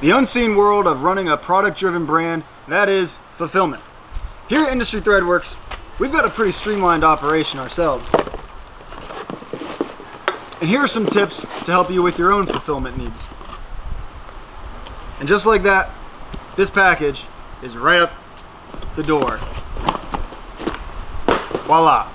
the unseen world of running a product-driven brand, that is fulfillment. Here at Industry Threadworks, we've got a pretty streamlined operation ourselves. And here are some tips to help you with your own fulfillment needs. And just like that, this package is right up the door. Voila.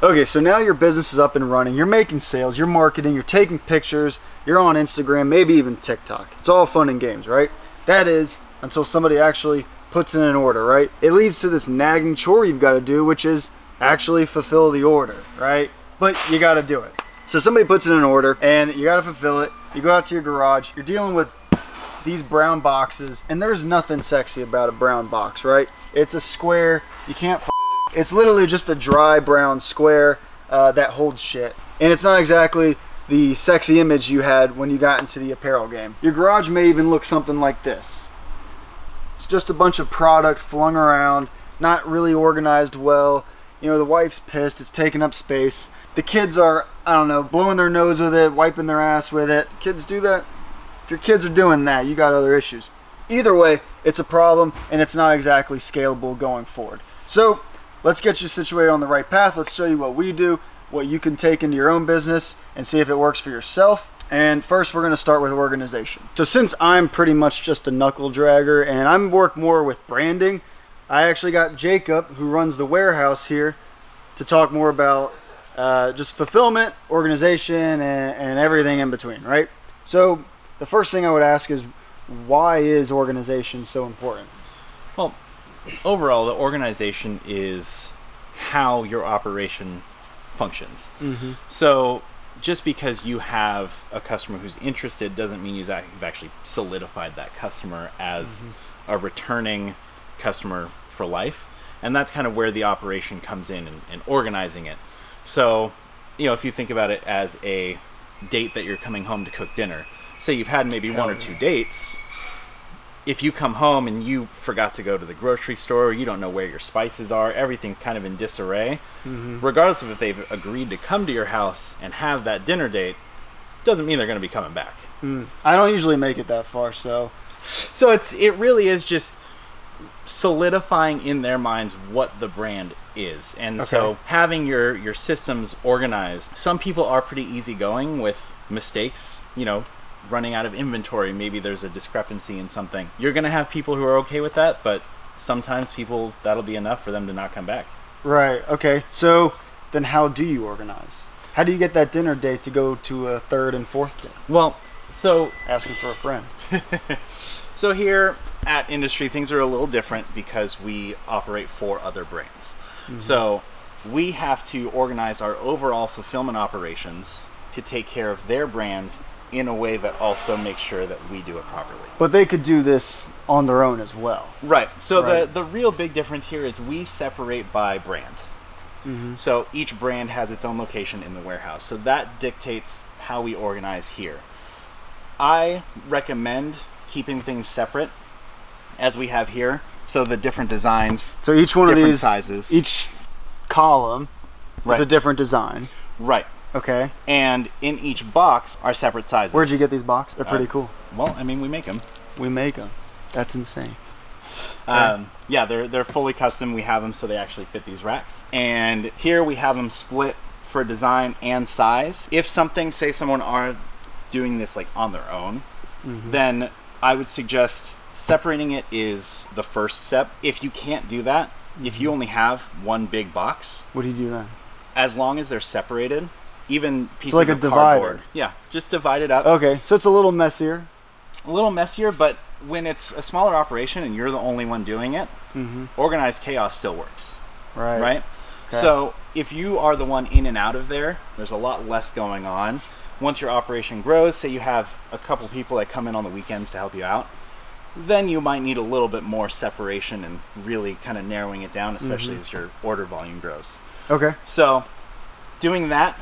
Okay, so now your business is up and running. You're making sales, you're marketing, you're taking pictures, you're on Instagram, maybe even TikTok. It's all fun and games, right? That is, until somebody actually puts in an order, right? It leads to this nagging chore you've got to do, which is actually fulfill the order, right? But you got to do it. So somebody puts in an order and you got to fulfill it. You go out to your garage, you're dealing with these brown boxes, and there's nothing sexy about a brown box, right? It's a square, you can't it's literally just a dry brown square that holds shit. And it's not exactly the sexy image you had when you got into the apparel game. Your garage may even look something like this. It's just a bunch of product flung around, not really organized well. You know, the wife's pissed, it's taking up space. The kids are, I don't know, blowing their nose with it, wiping their ass with it. Kids do that. If your kids are doing that, you got other issues. Either way, it's a problem and it's not exactly scalable going forward. So let's get you situated on the right path. Let's show you what we do, what you can take into your own business and see if it works for yourself. And first, we're going to start with organization. So since I'm pretty much just a knuckle dragger and I'm work more with branding, I actually got Jacob, who runs the warehouse here, to talk more about just fulfillment, organization, and everything in between, right? So the first thing I would ask is, why is organization so important? Well, overall, the organization is how your operation functions. Mm-hmm. So just because you have a customer who's interested doesn't mean you've actually solidified that customer as a returning customer for life. And that's kind of where the operation comes in and organizing it. So, you know, if you think about it as a date that you're coming home to cook dinner, say you've had maybe one or two dates. If you come home and you forgot to go to the grocery store, you don't know where your spices are, everything's kind of in disarray, regardless of if they've agreed to come to your house and have that dinner date, doesn't mean they're going to be coming back. I don't usually make it that far, so it really is just solidifying in their minds what the brand is. And so having your systems organized. Some people are pretty easygoing with mistakes, you know, running out of inventory, maybe there's a discrepancy in something. You're going to have people who are okay with that, but sometimes people, that'll be enough for them to not come back. Right, okay. So then how do you organize? How do you get that dinner date to go to a third and fourth date? Well, so asking for a friend. So here at Industry, things are a little different because we operate for other brands. So we have to organize our overall fulfillment operations to take care of their brands in a way that also makes sure that we do it properly. But they could do this on their own as well. Right. So the real big difference here is we separate by brand. So each brand has its own location in the warehouse. So that dictates how we organize here. I recommend keeping things separate as we have here. So the different designs, so each one of these sizes, each column is a different design. Right. Okay. And in each box are separate sizes. Where'd you get these boxes? They're pretty cool. Well, I mean, we make them. We make them. That's insane. Yeah, they're fully custom. We have them so they actually fit these racks. And here we have them split for design and size. If something, say someone are doing this like on their own, then I would suggest separating it is the first step. If you can't do that, if you only have one big box, what do you do then? As long as they're separated, even pieces like of a cardboard. divider. Yeah, just divide it up. Okay, so it's a little messier. A little messier, but when it's a smaller operation and you're the only one doing it, organized chaos still works. Right? Okay. So if you are the one in and out of there, there's a lot less going on. Once your operation grows, say you have a couple people that come in on the weekends to help you out, then you might need a little bit more separation and really kind of narrowing it down, especially as your order volume grows. Okay. So doing that,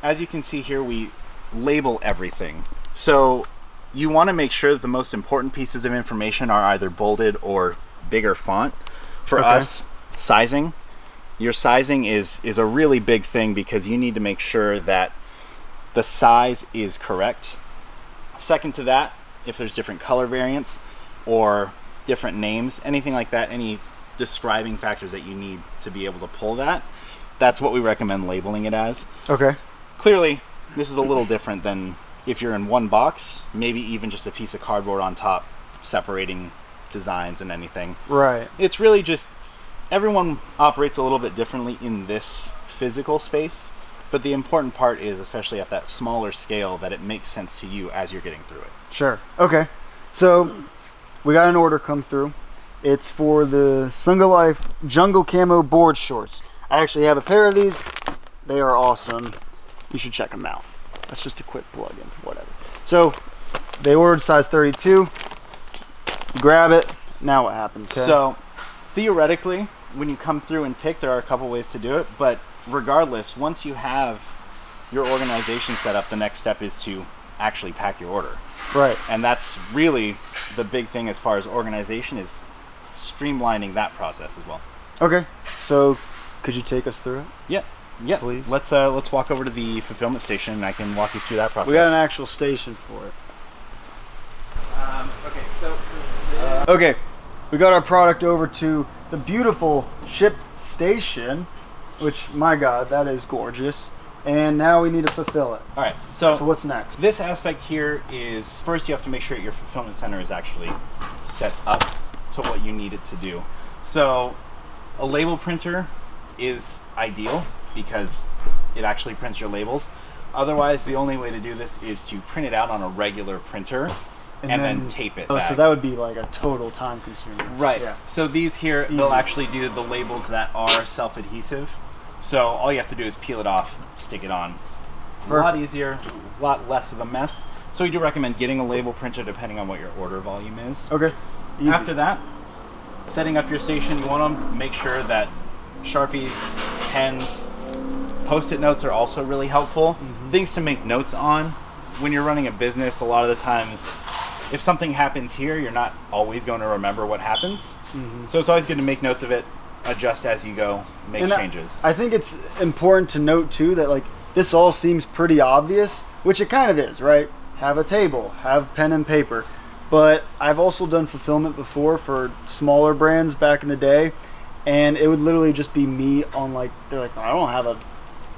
as you can see here, we label everything. So you want to make sure that the most important pieces of information are either bolded or bigger font. For us, sizing. Your sizing is a really big thing because you need to make sure that the size is correct Second to that, if there's different color variants or different names, anything like that, any describing factors that you need to be able to pull that, that's what we recommend labeling it as. Okay. Clearly, this is a little different than if you're in one box, maybe even just a piece of cardboard on top separating designs and anything. Right. It's really just everyone operates a little bit differently in this physical space, but the important part is, especially at that smaller scale, that it makes sense to you as you're getting through it. Sure. Okay. So we got an order come through. It's for the Sunga Life Jungle Camo board shorts. I actually have a pair of these. They are awesome. You should check them out. That's just a quick plug-in, whatever. So they ordered size 32. You grab it. Now what happens? Okay. So theoretically, when you come through and pick, there are a couple ways to do it, but regardless, once you have your organization set up, the next step is to actually pack your order. Right. And that's really the big thing as far as organization, is streamlining that process as well. Okay. So could you take us through it? Yeah, please. Let's walk over to the fulfillment station and I can walk you through that process. We got an actual station for it. Okay, so okay, we got our product over to the beautiful ship station, which, my God, that is gorgeous. And now we need to fulfill it. all right, so So what's next? this aspect here is, first you have to make sure your fulfillment center is actually set up to what you need it to do. So a label printer is ideal because it actually prints your labels. Otherwise, the only way to do this is to print it out on a regular printer and then tape it back. So that would be like a total time consumer. Right. Yeah. So these here, they'll actually do the labels that are self-adhesive. So all you have to do is peel it off, stick it on. A lot Perfect. easier, a lot less of a mess. So we do recommend getting a label printer depending on what your order volume is. Okay. Easy. After that, setting up your station, you want to make sure that Sharpies, pens, Post-it notes are also really helpful. Mm-hmm. Things to make notes on. When you're running a business, a lot of the times, if something happens here, you're not always going to remember what happens. Mm-hmm. So it's always good to make notes of it, adjust as you go, make And changes. I think it's important to note too that like this all seems pretty obvious, which it kind of is, right? Have a table, have pen and paper. But I've also done fulfillment before for smaller brands back in the day, and it would literally just be me on like, they're like, I don't have a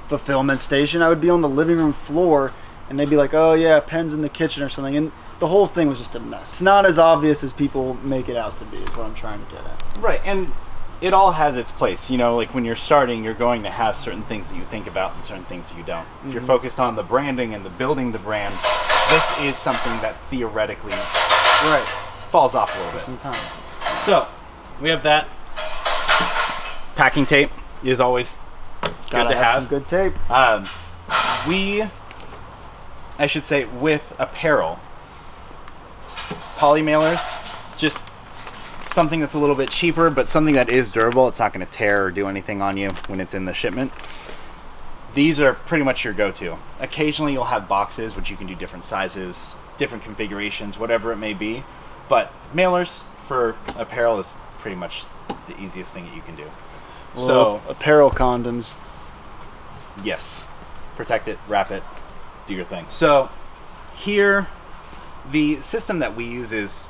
fulfillment station. I would be on the living room floor and they'd be like, oh yeah, pen's in the kitchen or something, and the whole thing was just a mess. It's not as obvious as people make it out to be, is what I'm trying to get at. Right, and it all has its place. You know, like when you're starting, you're going to have certain things that you think about and certain things you don't. If you're focused on the branding and the building the brand, this is something that theoretically falls off a little bit. Sometimes. So, we have that. Packing tape is always good to have. Some good tape. I should say, with Apparel, poly mailers, just something that's a little bit cheaper, but something that is durable. It's not going to tear or do anything on you when it's in the shipment. These are pretty much your go-to. Occasionally you'll have boxes, which you can do different sizes, different configurations, whatever it may be. But mailers for Apparel is pretty much the easiest thing that you can do. So apparel condoms. Yes. Protect it, wrap it, do your thing. So here, the system that we use is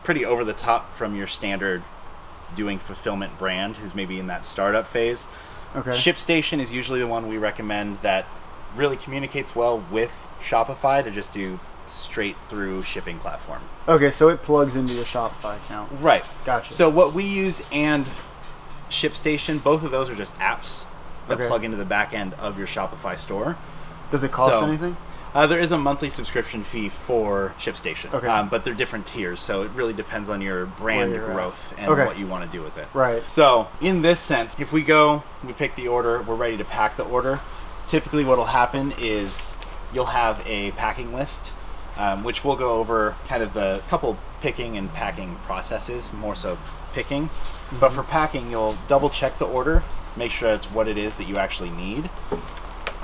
pretty over the top from your standard doing fulfillment brand who's maybe in that startup phase. Okay. ShipStation is usually the one we recommend that really communicates well with Shopify to just do straight through shipping platform. Okay, so it plugs into your Shopify account. Right. Gotcha. So what we use and ShipStation, both of those are just apps that plug into the back end of your Shopify store. Does it cost anything? There is a monthly subscription fee for ShipStation, Okay. but they're different tiers, so it really depends on your brand growth and what you want to do with it. Right. So in this sense, if we pick the order, we're ready to pack the order. Typically what will happen is you'll have a packing list, which we'll go over kind of the couple picking and packing processes, more so picking. Mm-hmm. But for packing, you'll double check the order, make sure it's what it is that you actually need.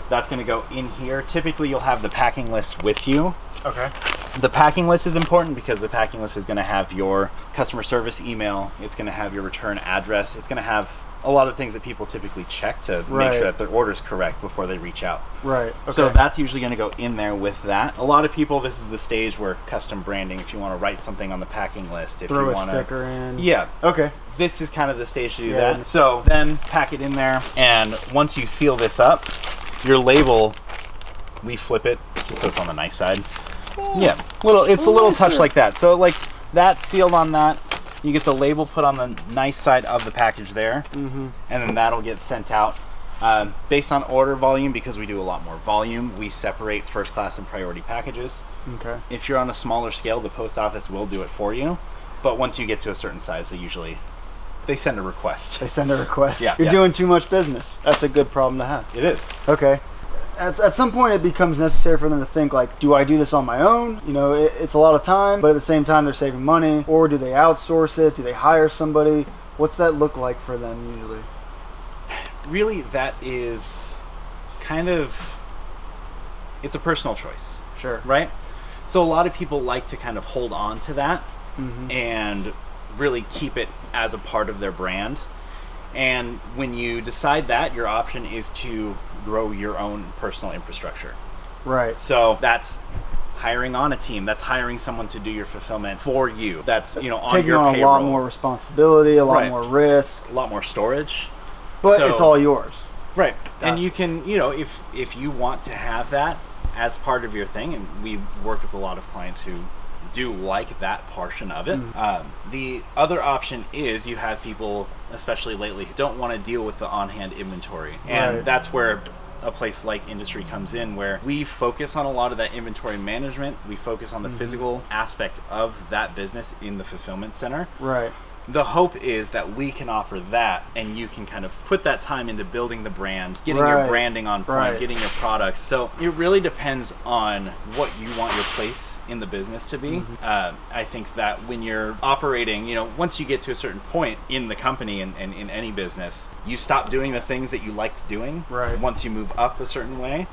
That's going to go in here. Typically, you'll have the packing list with you. Okay. The packing list is important because the packing list is going to have your customer service email. It's going to have your return address. It's going to have a lot of things that people typically check to make sure that their order's correct before they reach out. Right. Okay. So that's usually going to go in there with that. A lot of people, this is the stage where custom branding, if you want to write something on the packing list, if throw you a want sticker in. Yeah. Okay. This is kind of the stage to do that. So then pack it in there, and once you seal this up, your label, we flip it just so it's on the nice side. Yeah, it's a little touch like that. So like that sealed on that, you get the label put on the nice side of the package there, and then that'll get sent out. Based on order volume, because we do a lot more volume, we separate first class and priority packages. Okay. If you're on a smaller scale, the post office will do it for you, but once you get to a certain size, they send a request. They send a request. Yeah. You're doing too much business. That's a good problem to have. It is. Okay. At some point, it becomes necessary for them to think like, do I do this on my own? You know, it's a lot of time, but at the same time, they're saving money. Or do they outsource it? Do they hire somebody? What's that look like for them usually? Really, that is kind of, it's a personal choice. Sure. Right? So a lot of people like to kind of hold on to that and really keep it as a part of their brand. And when you decide that, your option is to grow your own personal infrastructure. Right. So that's hiring on a team. That's hiring someone to do your fulfillment for you. That's, on your taking on payroll. a lot more responsibility, a lot more risk, a lot more storage. but it's all yours. Right. Gotcha. And you can, if you want to have that as part of your thing, and we work with a lot of clients who do like that portion of it. The other option is you have people, especially lately, who don't want to deal with the on-hand inventory. And that's where a place like Industry comes in, where we focus on a lot of that inventory management. We focus on the physical aspect of that business in the fulfillment center. Right. The hope is that we can offer that, and you can kind of put that time into building the brand, getting your branding on point, getting your products. So it really depends on what you want your place in the business to be. I think that when you're operating, once you get to a certain point in the company and in any business, you stop doing the things that you liked doing once you move up a certain way.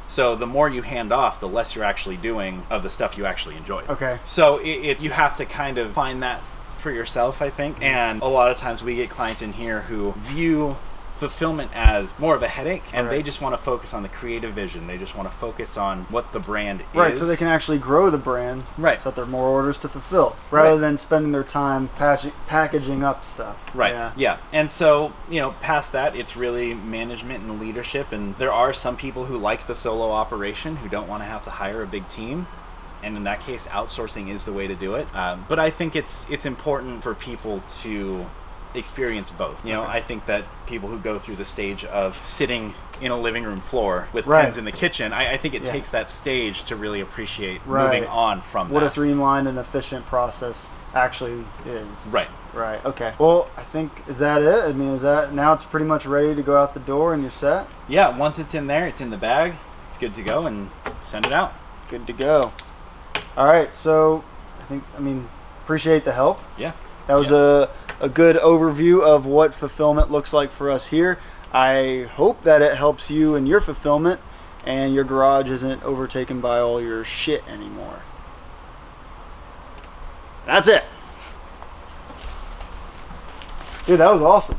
So the more you hand off, the less you're actually doing of the stuff you actually enjoy. Okay. So you have to kind of find that for yourself, I think. And a lot of times we get clients in here who view fulfillment as more of a headache, and they just want to focus on the creative vision. They just want to focus on what the brand is. Right, so they can actually grow the brand. Right. So that there are more orders to fulfill, rather than spending their time packaging up stuff. Right. Yeah. And so, past that, it's really management and leadership. And there are some people who like the solo operation, who don't want to have to hire a big team. And in that case, outsourcing is the way to do it. But I think it's important for people to experience both. I think that people who go through the stage of sitting in a living room floor with pens in the kitchen, I think it takes that stage to really appreciate moving on from what that. a streamlined and efficient process actually is. Right. Okay. Well, I think, is that it? I mean, now it's pretty much ready to go out the door and you're set? Yeah, once it's in there, it's in the bag, it's good to go, and send it out. Good to go. All right, so appreciate the help. Yeah. That was a good overview of what fulfillment looks like for us here. I hope that it helps you in your fulfillment and your garage isn't overtaken by all your shit anymore. That's it. Dude, that was awesome.